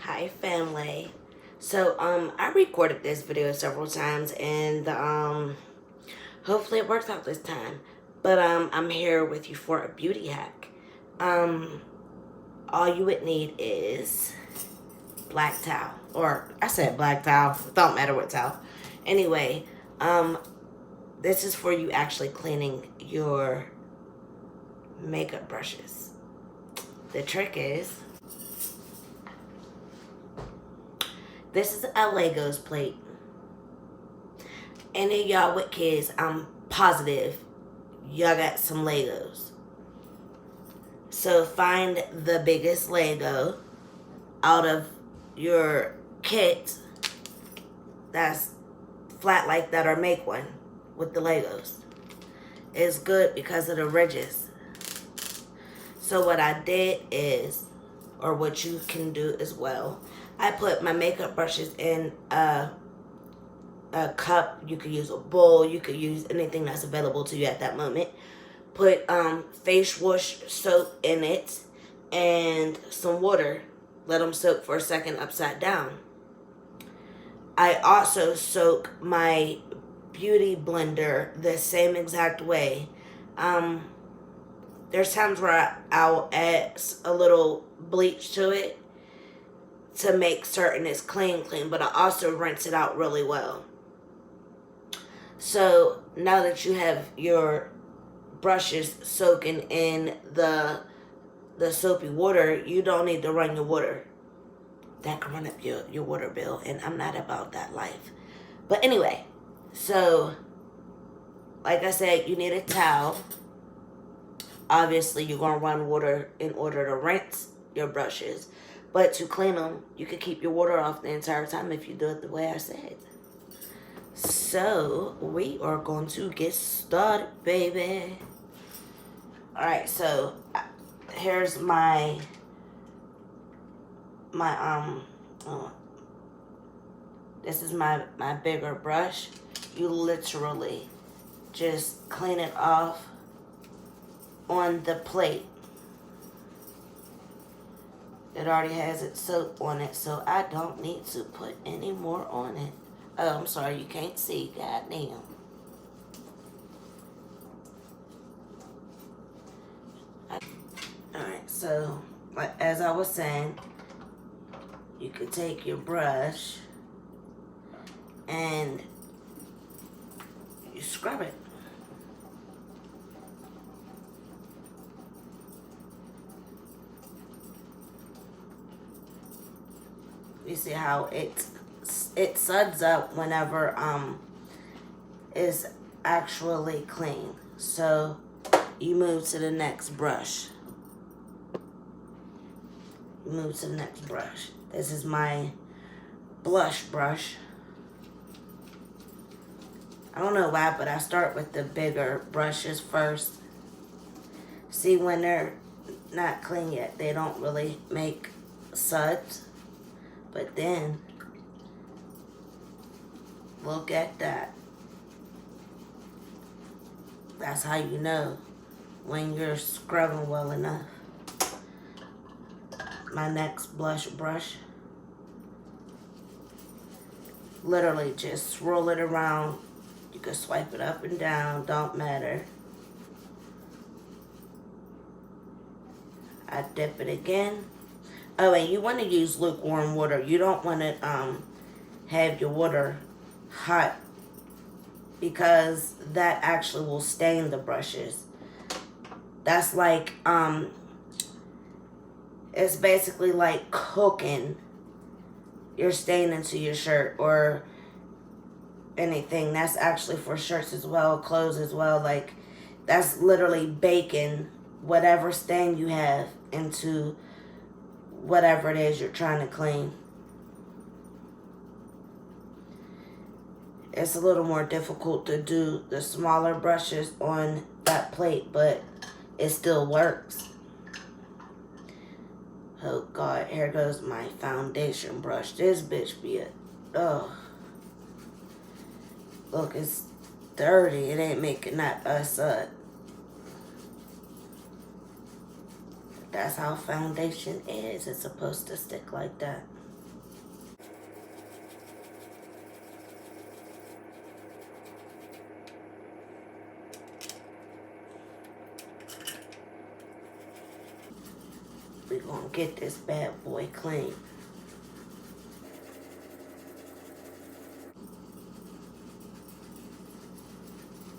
Hi family. So I recorded this video several times and hopefully it works out this time. But I'm here with you for a beauty hack. Um all you would need is black towel. Or I said black towel, it don't matter what towel. Anyway, um this is for you actually cleaning your makeup brushes. The trick is this is a Legos plate. Any of y'all with kids, I'm positive y'all got some Legos. So find the biggest Lego out of your kit that's flat like that, or make one with the Legos. It's good because of the ridges. So what I did is, or what you can do as well, I put my makeup brushes in a cup. You could use a bowl. You could use anything that's available to you at that moment. Put face wash soap in it and some water. Let them soak for a second upside down. I also soak my beauty blender the same exact way. There's times where I'll add a little bleach to it to make certain it's clean, but I also rinse it out really well. So now that you have your brushes soaking in the soapy water, you don't need to run your water. That can run up your water bill, and I'm not about that life. But anyway, so like I said, you need a towel. Obviously, you're going to run water in order to rinse your brushes. But to clean them, you can keep your water off the entire time if you do it the way I said. So, we are going to get started, baby. Alright, so here's my this is my bigger brush. You literally just clean it off on the plate. It already has its soap on it, so I don't need to put any more on it. Oh, I'm sorry, you can't see. God damn. Alright, so like as I was saying, you could take your brush and you scrub it. You see how it suds up whenever it's actually clean. So you move to the next brush. Move to the next brush. This is my blush brush. I don't know why, but I start with the bigger brushes first. See, when they're not clean yet, they don't really make suds. But then, look at that. That's how you know when you're scrubbing well enough. My next blush brush. Literally just swirl it around. You can swipe it up and down, don't matter. I dip it again. Oh, and you want to use lukewarm water. You don't want to have your water hot, because that actually will stain the brushes. That's like, it's basically like cooking your stain into your shirt or anything. That's actually for shirts as well, clothes as well. Like, that's literally baking whatever stain you have into whatever it is you're trying to clean. It's a little more difficult to do the smaller brushes on that plate, but it still works. Oh God, here goes my foundation brush. This bitch be oh. Look, it's dirty. It ain't making that up. That's how foundation is. It's supposed to stick like that. gonna get this bad boy clean.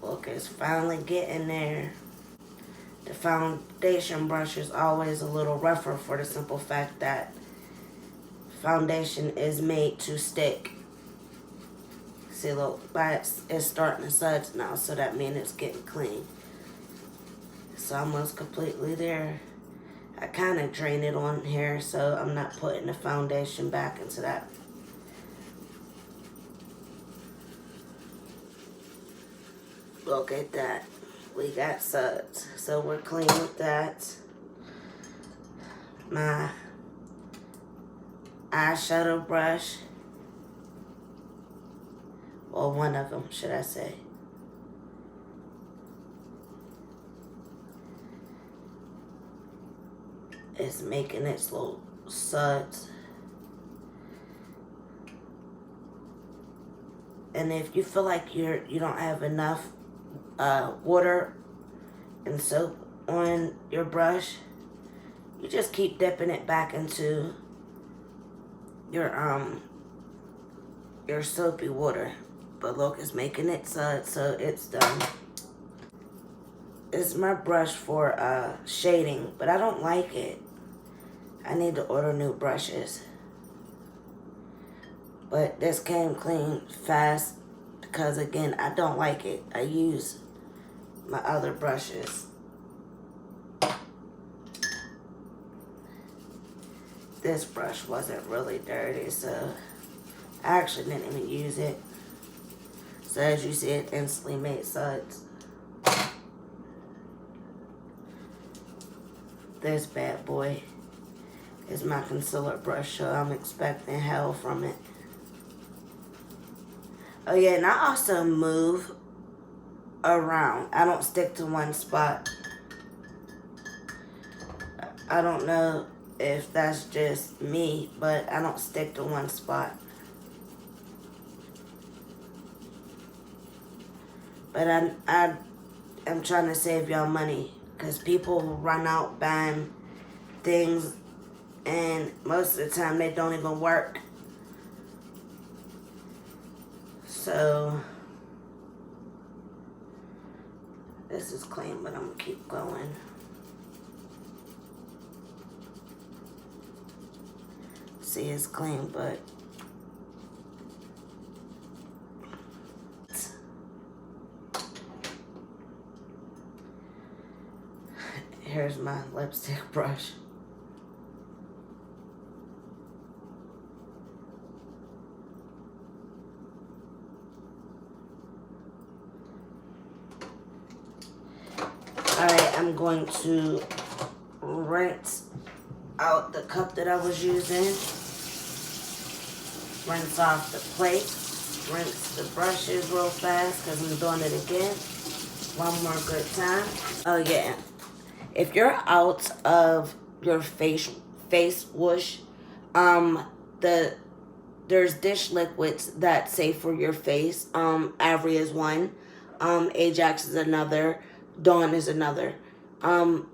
Look, it's finally getting there. The foundation brush is always a little rougher for the simple fact that foundation is made to stick. See, look, it's starting to suds now, so that means it's getting clean. It's almost completely there. I kind of drain it on here, so I'm not putting the foundation back into that. Look at that. We got suds, so we're clean with that. My eyeshadow brush, or one of them, should I say. It's making its little suds. And if you feel like you don't have enough water and soap on your brush, you just keep dipping it back into your soapy water. But look, it's making it suds, so it's done. It's my brush for shading, but I don't like it. I need to order new brushes. But this came clean fast because, again, I don't like it. I use my other brushes. This brush wasn't really dirty, so I actually didn't even use it. So as you see, it instantly made suds. This bad boy is my concealer brush, so I'm expecting hell from it. Oh yeah, and I also move around. I don't stick to one spot. I don't know if that's just me, but I don't stick to one spot. But I'm trying to save y'all money, because people run out buying things and most of the time they don't even work. So this is clean, but I'm gonna keep going. See, it's clean, but here's my lipstick brush. Alright, I'm going to rinse out the cup that I was using. Rinse off the plate. Rinse the brushes real fast because I'm doing it again. One more good time. Oh yeah. If you're out of your face wash, there's dish liquids that say for your face. Avery is one. Ajax is another. Dawn is another. You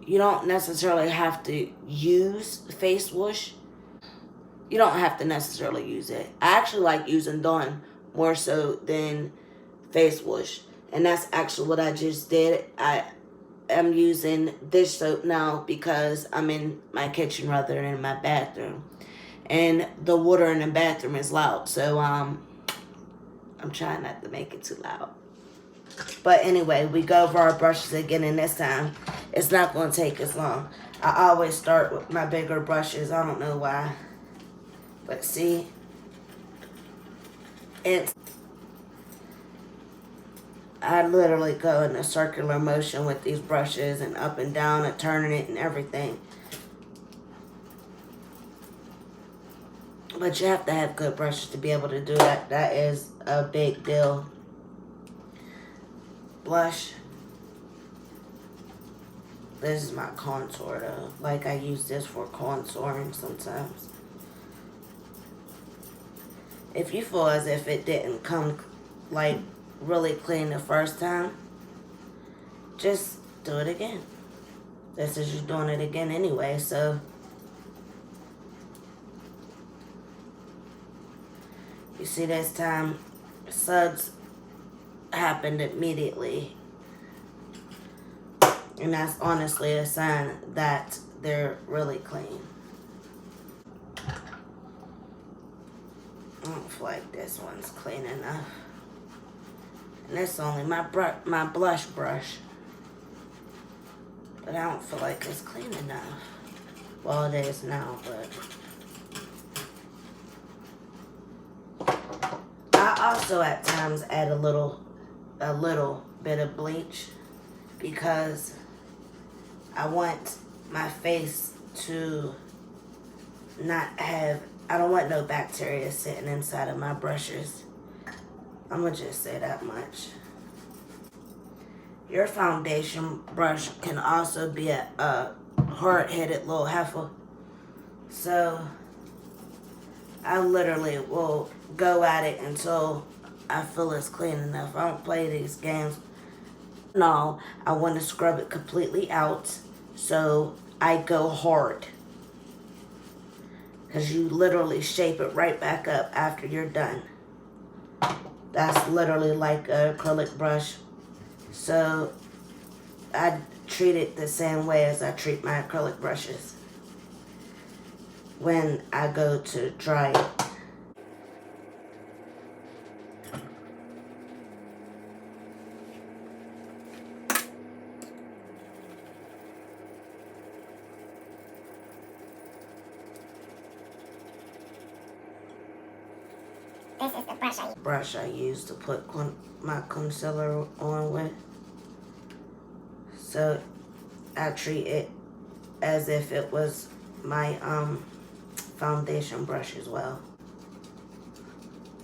don't necessarily have to use face wash. You don't have to necessarily use it. I actually like using Dawn more so than face wash. And that's actually what I just did. I am using dish soap now because I'm in my kitchen rather than in my bathroom. And the water in the bathroom is loud. So I'm trying not to make it too loud. But anyway, we go over our brushes again, and this time it's not going to take as long. I always start with my bigger brushes. I don't know why. But see, I literally go in a circular motion with these brushes and up and down and turning it and everything. But you have to have good brushes to be able to do that. That is a big deal. Blush. This is my contour though. Like I use this for contouring sometimes. If you feel as if it didn't come like really clean the first time, just do it again. this is you doing it again anyway, so you see this time suds happened immediately, and that's honestly a sign that they're really clean. I don't feel like this one's clean enough. And it's only my blush brush. But I don't feel like it's clean enough. Well, it is now, but I also at times add a little bit of bleach because I want my face to not have, I don't want no bacteria sitting inside of my brushes. I'm gonna just say that much. Your foundation brush can also be a hard-headed little heifer. So I literally will go at it until I feel it's clean enough. I don't play these games. No, I want to scrub it completely out. So I go hard. Because you literally shape it right back up after you're done. That's literally like an acrylic brush. So I treat it the same way as I treat my acrylic brushes when I go to dry it. This is the brush I use to put my concealer on with. So I treat it as if it was my foundation brush as well.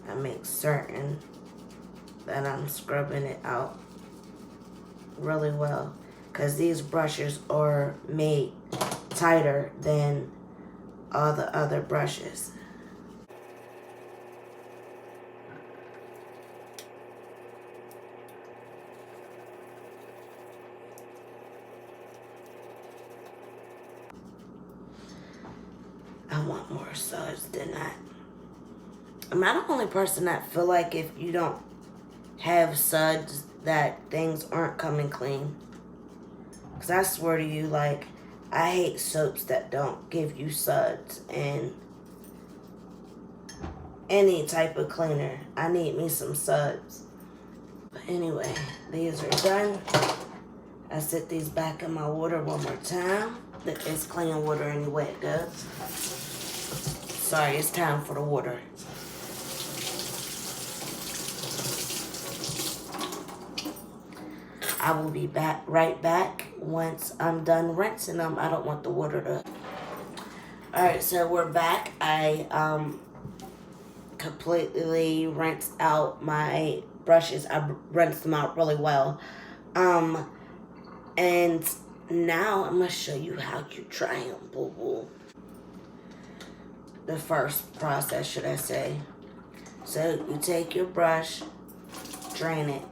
I make certain that I'm scrubbing it out really well because these brushes are made tighter than all the other brushes. I want more suds than that. Am I the only person that feel like if you don't have suds that things aren't coming clean? Because I swear to you, like, I hate soaps that don't give you suds and any type of cleaner. I need me some suds. But anyway, these are done. I set these back in my water one more time. It's clean water anyway it goes. Sorry, it's time for the water. I will be right back once I'm done rinsing them. I don't want the water to... Alright, so we're back. I completely rinsed out my brushes. I rinsed them out really well. And now I'm going to show you how you dry them, boo-boo. The first process, should I say. So you take your brush, drain it.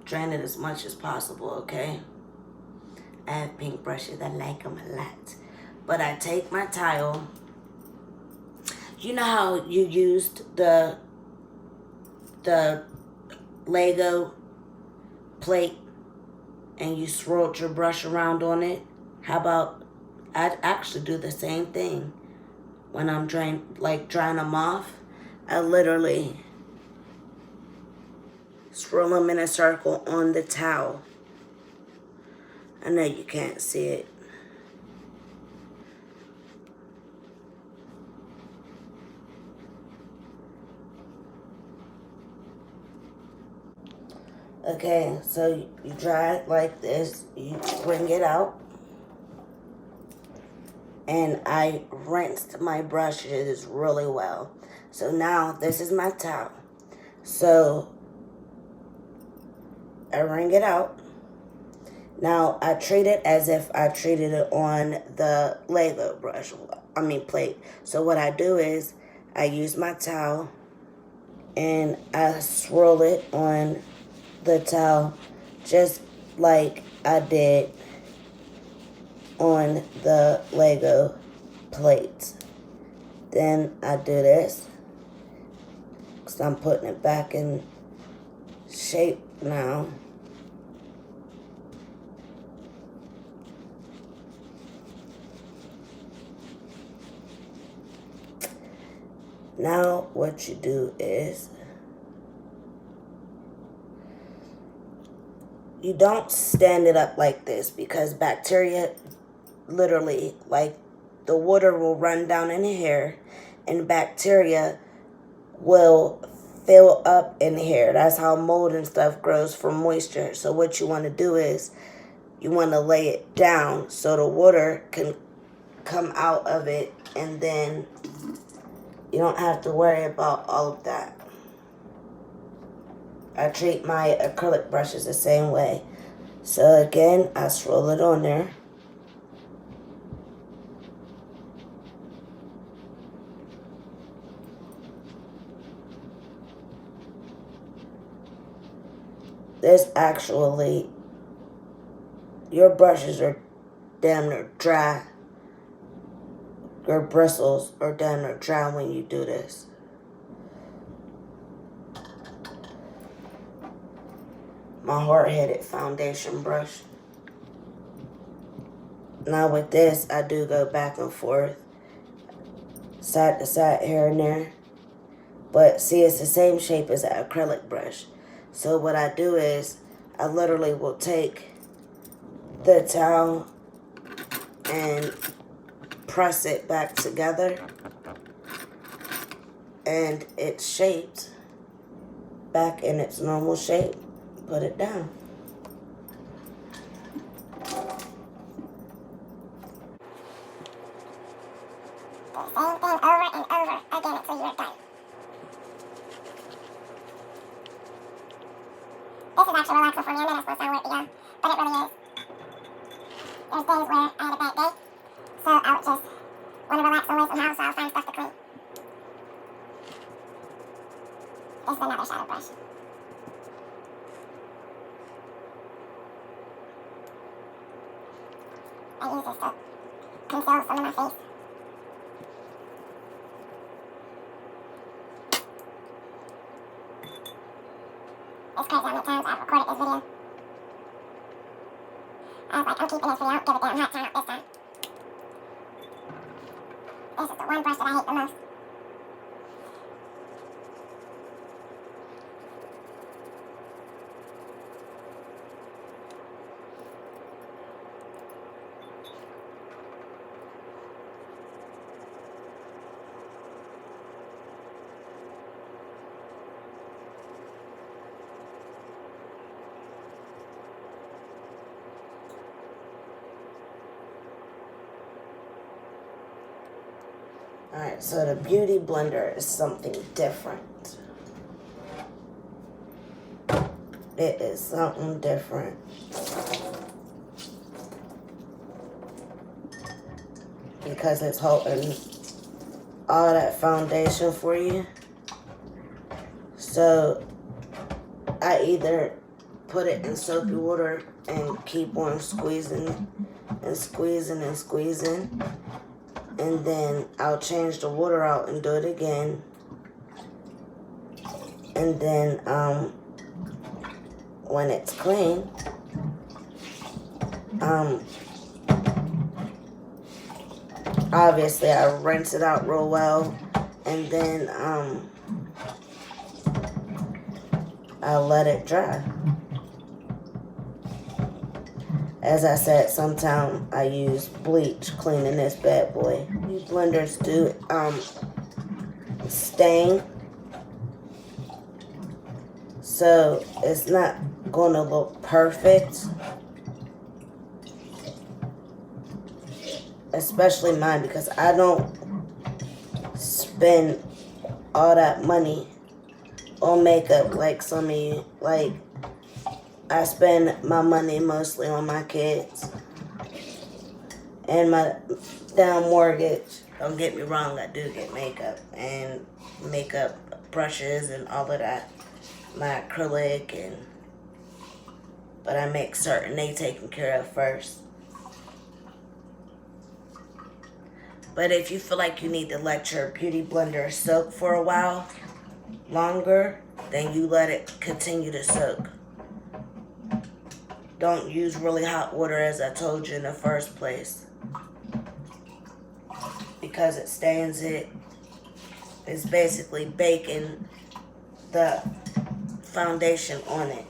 Drain it as much as possible, okay? I have pink brushes, I like them a lot. But I take my towel. You know how you used the Lego plate and you swirled your brush around on it? How about I'd actually do the same thing when I'm drying them off. I literally swirl them in a circle on the towel. I know you can't see it. Okay, so you dry it like this. You bring it out. And I rinsed my brushes really well. So now this is my towel. So I wring it out. Now I treat it as if I treated it on the Lego plate. So what I do is I use my towel and I swirl it on the towel just like I did on the Lego plates. Then I do this, because I'm putting it back in shape now. Now what you do is, you don't stand it up like this, because bacteria, literally, like, the water will run down in here and bacteria will fill up in here. That's how mold and stuff grows from moisture. So what you want to do is, you want to lay it down so the water can come out of it, and then you don't have to worry about all of that. I treat my acrylic brushes the same way. So again, I swirl it on there. This actually, your brushes are damn near dry. Your bristles are damn near dry when you do this. My hard-headed foundation brush. Now with this, I do go back and forth, side to side, here and there. But see, it's the same shape as an acrylic brush. So what I do is, I literally will take the towel and press it back together, and it's shaped back in its normal shape. Put it down. The same thing over and over again until you're done. This is actually relaxing for me. I know that's supposed to sound weird to y'all, but it really is. There's days where I had a bad day, so I would just want to relax away somehow, so I'll find stuff to clean. This is another shadow brush. I use this to conceal some of my face. It's crazy how many times I've recorded this video. I was like, I'm keeping this video, give it damn hot time this time. This is the one brush that I hate the most. Alright, so the Beauty Blender is something different. It is something different. Because it's holding all that foundation for you. So I either put it in soapy water and keep on squeezing and squeezing and squeezing, and then I'll change the water out and do it again, and then when it's clean, obviously I rinse it out real well, and then I let it dry. As I said, sometimes I use bleach cleaning this bad boy. These blenders do stain, so it's not going to look perfect. Especially mine, because I don't spend all that money on makeup like some of you. Like, I spend my money mostly on my kids and my down mortgage. Don't get me wrong, I do get makeup and makeup brushes and all of that. My acrylic and but I make certain they taken care of first. But if you feel like you need to let your beauty blender soak for a while longer, then you let it continue to soak. Don't use really hot water, as I told you in the first place, because it stains it. It's basically baking the foundation on it.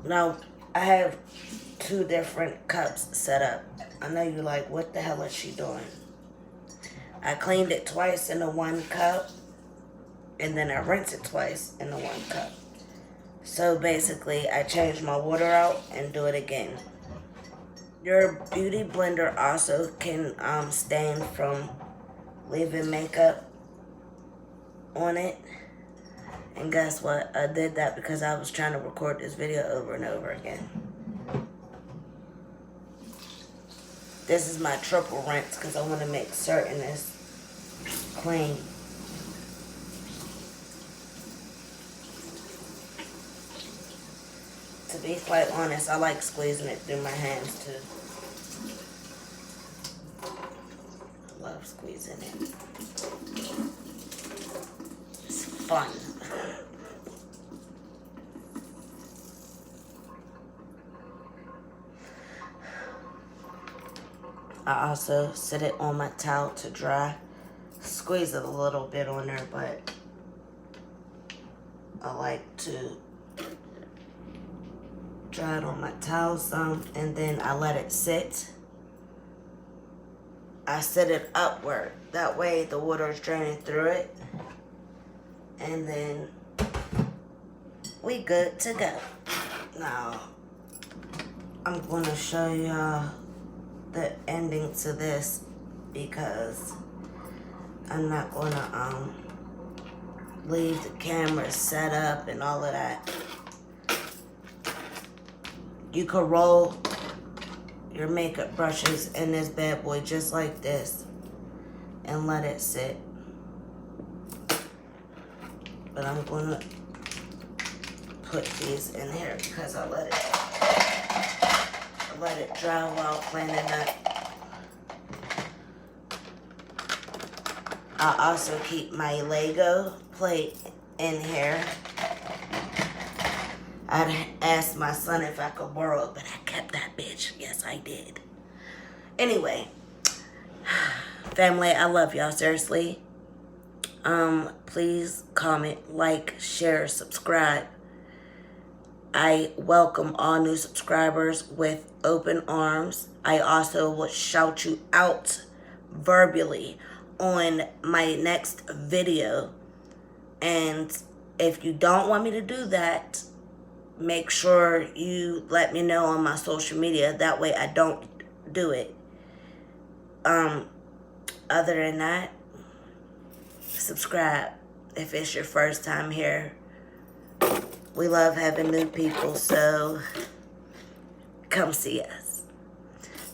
Now, I have 2 different cups set up. I know you're like, what the hell is she doing? I cleaned it twice in the 1 cup, and then I rinsed it twice in the 1 cup. So basically, I change my water out and do it again. Your beauty blender also can stain from leaving makeup on it. And guess what? I did that because I was trying to record this video over and over again. This is my triple rinse because I want to make certain it's clean. To be quite honest, I like squeezing it through my hands too. I love squeezing it. It's fun. I also sit it on my towel to dry. Squeeze it a little bit on there, but I like to dry it on my towel some, and then I let it sit. I set it upward. That way the water is draining through it. And then we good to go. Now, I'm going to show y'all the ending to this because I'm not going to leave the camera set up and all of that. You could roll your makeup brushes in this bad boy just like this and let it sit. But I'm going to put these in here because I let it dry while cleaning up. I also keep my Lego plate in here. I'd asked my son if I could borrow it, but I kept that bitch. Yes, I did. Anyway, family, I love y'all, seriously. Please comment, like, share, subscribe. I welcome all new subscribers with open arms. I also will shout you out verbally on my next video. And if you don't want me to do that, make sure you let me know on my social media. That way I don't do it. Other than that, subscribe if it's your first time here. We love having new people, so come see us.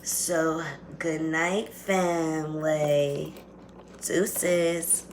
So, good night, family. Deuces.